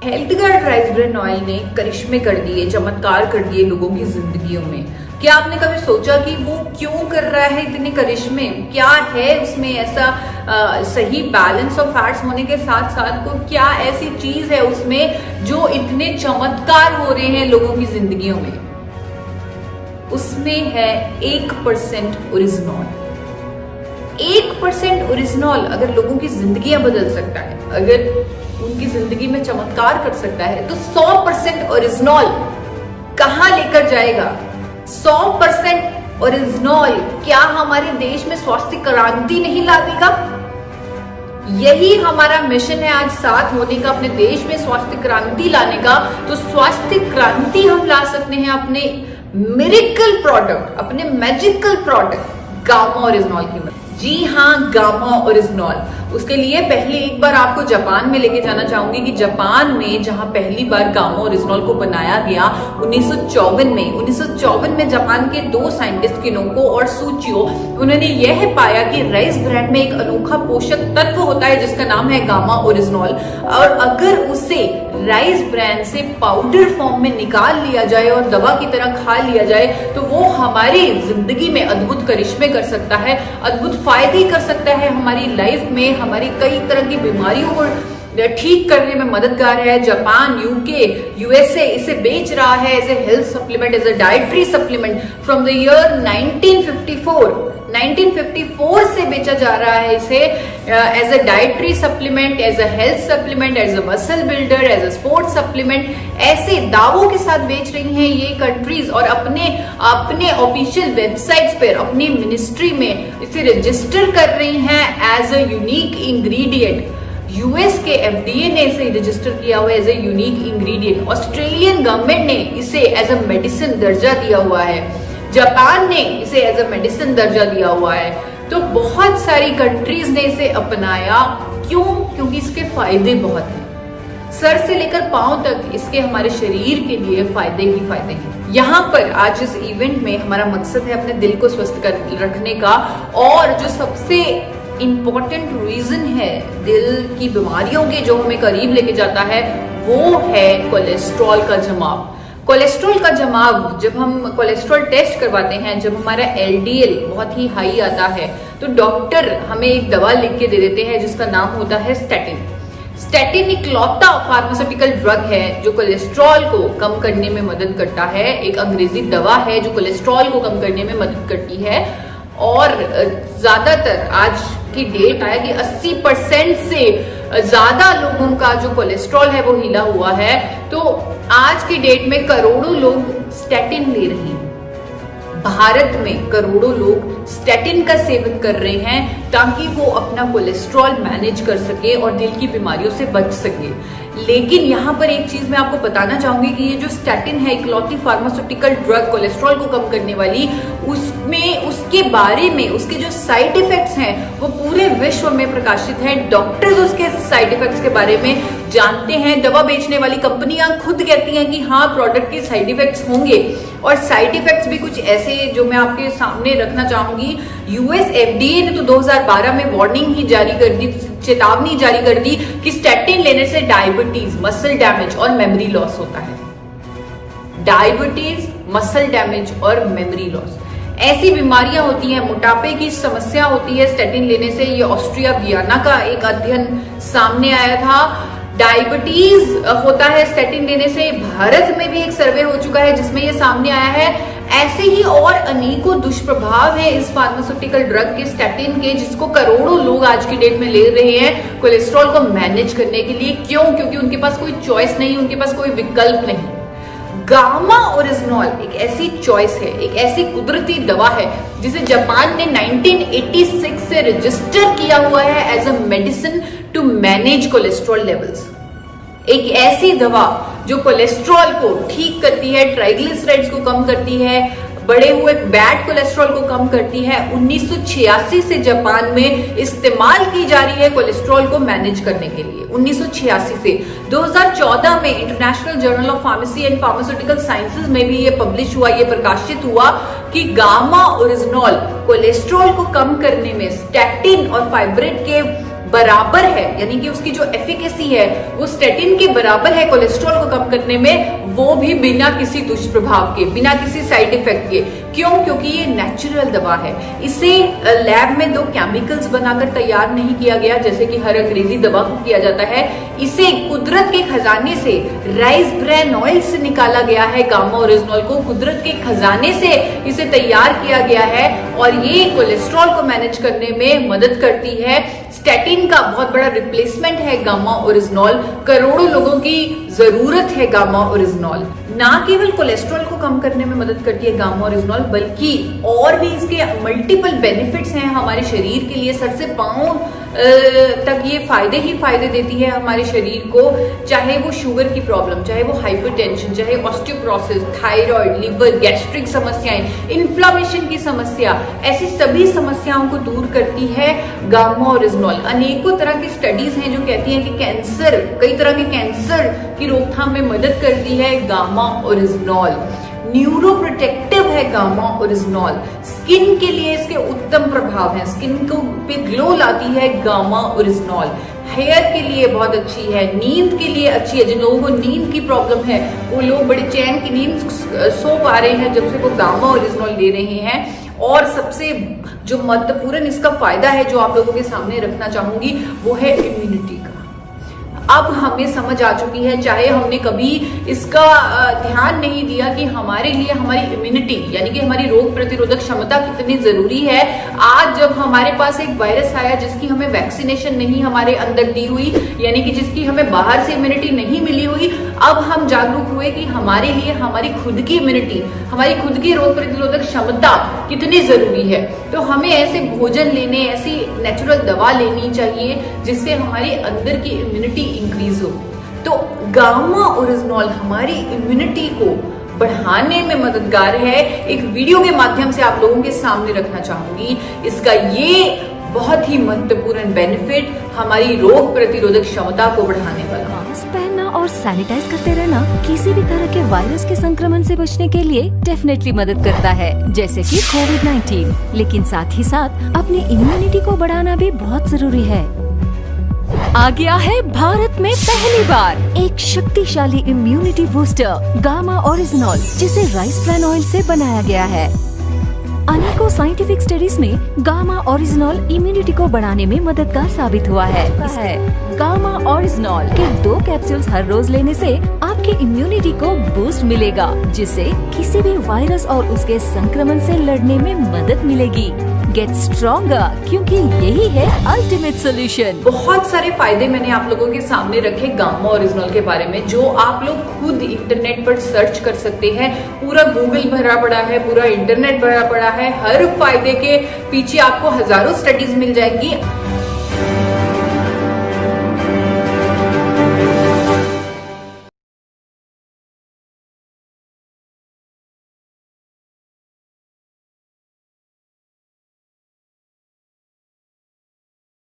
Health guard rice bran oil ने करिश्मे कर दिए, चमत्कार कर दिए लोगों की जिंदगियों में। क्या आपने कभी सोचा कि वो क्यों कर रहा है इतने करिश्मे? क्या है उसमें ऐसा सही बैलेंस ऑफ फैट्स होने के साथ साथ को क्या ऐसी चीज है उसमें जो इतने चमत्कार हो रहे हैं लोगों की जिंदगियों में? उसमें है 1% ओरिजिनॉल। 1% ओरिजिनॉल अगर लोगों की जिंदगियां बदल सकता है, अगर उनकी जिंदगी में चमत्कार कर सकता है, तो 100% ओरिजिनॉल कहां लेकर जाएगा? 100% ओरिजिनॉल क्या हमारे देश में स्वास्थ्य क्रांति नहीं ला देगा? यही हमारा मिशन है आज साथ होने का, अपने देश में स्वास्थ्य क्रांति लाने का। तो स्वास्थ्य क्रांति हम ला सकते हैं अपने मिरेकल प्रोडक्ट, अपने मैजिकल प्रोडक्ट गामा ओरिजिनॉल की मदद। जी हाँ, गामा ओरिजिनॉल। उसके लिए पहले एक बार आपको जापान में लेके जाना चाहूंगी कि जापान में जहां पहली बार गामा ओरिजिनॉल को बनाया गया 1954 में जापान के 2 साइंटिस्ट किनोको और सूचियो, उन्होंने यह पाया कि राइस ब्रान में एक अनोखा पोषक तत्व होता है जिसका नाम है गामा ओरिजिनॉल, और अगर उसे राइस ब्रान से पाउडर फॉर्म में निकाल लिया जाए और दवा की तरह खा लिया जाए तो वो हमारी जिंदगी में अद्भुत करिश्मे कर सकता है, अद्भुत फायदे कर सकता है हमारी लाइफ में, हमारी कई तरह की बीमारियों को ठीक करने में मददगार है। जापान, यूके, यूएसए इसे बेच रहा है as a health supplement, as a dietary supplement from the year 1954 से बेचा जा रहा है इसे as a dietary supplement, as a health supplement, as a muscle builder, as a sports supplement, ऐसे दावों के साथ बेच रही हैं ये कंट्रीज, और अपने ऑफिशियल वेबसाइट्स पर, अपनी मिनिस्ट्री में इसे रजिस्टर कर रही हैं as a unique ingredient. US के एफडीए ने इसे रजिस्टर किया हुआ है as a unique ingredient. Australian government ने इसे एज ए मेडिसिन दर्जा दिया हुआ है। जापान ने इसे एज ए मेडिसिन दर्जा दिया हुआ है। तो बहुत सारी कंट्रीज ने इसे अपनाया। क्यों? क्योंकि इसके फायदे बहुत हैं। सर से लेकर पांव तक इसके हमारे शरीर के लिए फायदे ही फायदे हैं। यहाँ पर आज इस इवेंट में हमारा मकसद है अपने दिल को स्वस्थ रखने का, और जो सबसे इंपॉर्टेंट रीजन है दिल की बीमारियों के जो हमें करीब लेके जाता है वो है कोलेस्ट्रॉल का जमाव। कोलेस्ट्रॉल का जमाव, जब हम कोलेस्ट्रॉल टेस्ट करवाते हैं, जब हमारा एलडीएल बहुत ही हाई आता है तो डॉक्टर हमें एक दवा लिख के दे देते हैं जिसका नाम होता है स्टैटिन। स्टैटिन इकलौता फार्मास्यूटिकल ड्रग है जो कोलेस्ट्रॉल को कम करने में मदद करता है। एक अंग्रेजी दवा है जो कोलेस्ट्रॉल को कम करने में मदद करती है, और ज्यादातर आज की डेट है कि 80% से ज्यादा लोगों का जो कोलेस्ट्रॉल है वो हिला हुआ है। तो आज की डेट में करोड़ों लोग स्टैटिन ले रहे हैं। भारत में करोड़ों लोग स्टैटिन का सेवन कर रहे हैं ताकि वो अपना कोलेस्ट्रॉल मैनेज कर सके और दिल की बीमारियों से बच सके। लेकिन यहाँ पर एक चीज मैं आपको बताना चाहूंगी कि ये जो स्टैटिन है, इकलौती फार्मास्यूटिकल ड्रग कोलेस्ट्रॉल को कम करने वाली, उसमें उसके बारे में उसके जो साइड इफेक्ट्स हैं वो पूरे विश्व में प्रकाशित हैं। डॉक्टर्स उसके साइड इफेक्ट्स के बारे में जानते हैं। दवा बेचने वाली कंपनियां खुद कहती हैं कि हाँ, प्रोडक्ट के साइड इफेक्ट्स होंगे, और साइड इफेक्ट्स भी कुछ ऐसे जो मैं आपके सामने रखना चाहूंगी। यूएस एफडीए ने तो 2012 में वार्निंग ही जारी कर दी, चेतावनी जारी कर दी कि स्टैटिन लेने से डायबिटीज, मसल डैमेज और मेमोरी लॉस होता है। डायबिटीज, मसल डैमेज और मेमोरी लॉस ऐसी बीमारियां होती हैं, मोटापे की समस्या होती है स्टैटिन लेने से। ये ऑस्ट्रिया वियना का एक अध्ययन सामने आया था। डायबिटीज होता है स्टैटिन लेने से। भारत में भी एक सर्वे हो चुका है जिसमें ये सामने आया है। ऐसे ही और अनेकों दुष्प्रभाव है इस फार्मास्यूटिकल ड्रग के, स्टैटिन के, जिसको करोड़ों लोग आज की डेट में ले रहे हैं कोलेस्ट्रॉल को मैनेज करने के लिए। क्यों? क्योंकि उनके पास कोई चॉइस नहीं, उनके पास कोई विकल्प नहीं। गामा ओरिजिनॉल एक ऐसी चॉइस है, एक ऐसी कुदरती दवा है जिसे जापान ने 1986 से रजिस्टर किया हुआ है as a medicine to manage cholesterol levels. एक ऐसी दवा जो कोलेस्ट्रॉल को ठीक करती है, ट्राइग्लिसराइड्स को कम करती है, बढ़े हुए बैड कोलेस्ट्रॉल को कम करती है। 1986 से जापान में इस्तेमाल की जा रही है कोलेस्ट्रॉल को मैनेज करने के लिए। 1986 से 2014 में international journal of pharmacy and pharmaceutical sciences में भी ये पब्लिश हुआ, ये प्रकाशित हुआ कि गामा ओरिजिनॉल कोलेस्ट्रॉल को कम करने में स्टैटिन और फाइब्रेट के बराबर है, यानी कि उसकी जो एफिकेसी है वो स्टैटिन के बराबर है कोलेस्ट्रॉल को कम करने में, वो भी बिना किसी दुष्प्रभाव के, बिना किसी साइड इफेक्ट के। क्यों? क्योंकि ये नेचुरल दवा है। इसे लैब में 2 केमिकल्स बनाकर तैयार नहीं किया गया जैसे कि हर अंग्रेजी दवा को किया जाता है। इसे कुदरत के खजाने से, राइस ब्रान ऑयल से निकाला गया है। गामा ओरिजिनॉल को कुदरत के खजाने से इसे तैयार किया गया है और ये कोलेस्ट्रॉल को मैनेज करने में मदद करती है। स्टैटिन का बहुत बड़ा रिप्लेसमेंट है गामा ओरिजिनॉल। करोड़ों लोगों की जरूरत है गामा ओरिजिनॉल। ना केवल कोलेस्ट्रॉल को कम करने में मदद करती है गामा ओरिजिनॉल, बल्कि और भी इसके मल्टीपल बेनिफिट्स हैं हमारे शरीर के लिए। सर से पांव तक ये फायदे ही फायदे देती है हमारे शरीर को, चाहे वो शुगर की प्रॉब्लम, चाहे वो हाइपरटेंशन, चाहे ऑस्टियोपोरोसिस, थायराइड, लिवर, गैस्ट्रिक समस्याएं, इन्फ्लामेशन की समस्या, ऐसी सभी समस्याओं को दूर करती है गामा ओरिजिनॉल। अनेकों तरह की स्टडीज हैं जो कहती हैं कि कैंसर, कई तरह के कैंसर की रोकथाम में मदद करती है गामा ओरिजिनॉल। न्यूरो प्रोटेक्टिव है गामा ओरिजिनॉल। स्किन के लिए इसके उत्तम प्रभाव हैं, स्किन को पे ग्लो लाती है गामा ओरिजिनॉल। हेयर के लिए बहुत अच्छी है, नींद के लिए अच्छी है। जिन लोगों को नींद की प्रॉब्लम है वो लोग बड़े चैन की नींद सो पा रहे हैं जब से वो गामा ओरिजिनॉल ले रहे हैं। और सबसे जो महत्वपूर्ण इसका फायदा है जो आप लोगों के सामने रखना चाहूंगी वो है इम्यूनिटी का। अब हमें समझ आ चुकी है, चाहे हमने कभी इसका ध्यान नहीं दिया कि हमारे लिए हमारी इम्यूनिटी यानी कि हमारी रोग प्रतिरोधक क्षमता कितनी जरूरी है। आज जब हमारे पास एक वायरस आया जिसकी हमें वैक्सीनेशन नहीं हमारे अंदर दी हुई, यानी कि जिसकी हमें बाहर से इम्यूनिटी नहीं मिली हुई, अब हम जागरूक हुए कि हमारे लिए हमारी खुद की इम्यूनिटी, हमारी खुद की रोग प्रतिरोधक क्षमता कितनी जरूरी है। तो हमें ऐसे भोजन लेने, ऐसी नेचुरल दवा लेनी चाहिए जिससे हमारे अंदर की इम्यूनिटी इंक्रीज हो। तो गामा ओरिजिनॉल हमारी इम्यूनिटी को बढ़ाने में मददगार है। एक वीडियो के माध्यम से आप लोगों के सामने रखना चाहूंगी इसका ये बहुत ही महत्वपूर्ण बेनिफिट, हमारी रोग प्रतिरोधक क्षमता को बढ़ाने वाला। मास्क पहनना और सैनिटाइज करते रहना किसी भी तरह के वायरस के संक्रमण से बचने के लिए डेफिनेटली मदद करता है, जैसे कि कोविड-19। लेकिन साथ ही साथ अपनी इम्यूनिटी को बढ़ाना भी बहुत जरूरी है। आ गया है भारत में पहली बार एक शक्तिशाली इम्यूनिटी बूस्टर गामा ओरिजिनॉल, जिसे राइस ब्रान ऑयल से बनाया गया है। अनेकों साइंटिफिक स्टडीज में गामा ओरिजिनॉल इम्यूनिटी को बढ़ाने में मददगार साबित हुआ है। गामा ओरिजिनॉल के 2 कैप्सूल्स हर रोज लेने से आपकी इम्यूनिटी को बूस्ट मिलेगा, जिससे किसी भी वायरस और उसके संक्रमण से लड़ने में मदद मिलेगी। गेट स्ट्रॉन्गर, क्योंकि यही है अल्टीमेट सोल्यूशन। बहुत सारे फायदे मैंने आप लोगों के सामने रखे गामा ओरिजिनॉल के बारे में, जो आप लोग खुद इंटरनेट पर सर्च कर सकते हैं। पूरा गूगल भरा पड़ा है, पूरा इंटरनेट भरा पड़ा है। हर फायदे के पीछे आपको हजारों स्टडीज मिल जाएंगी।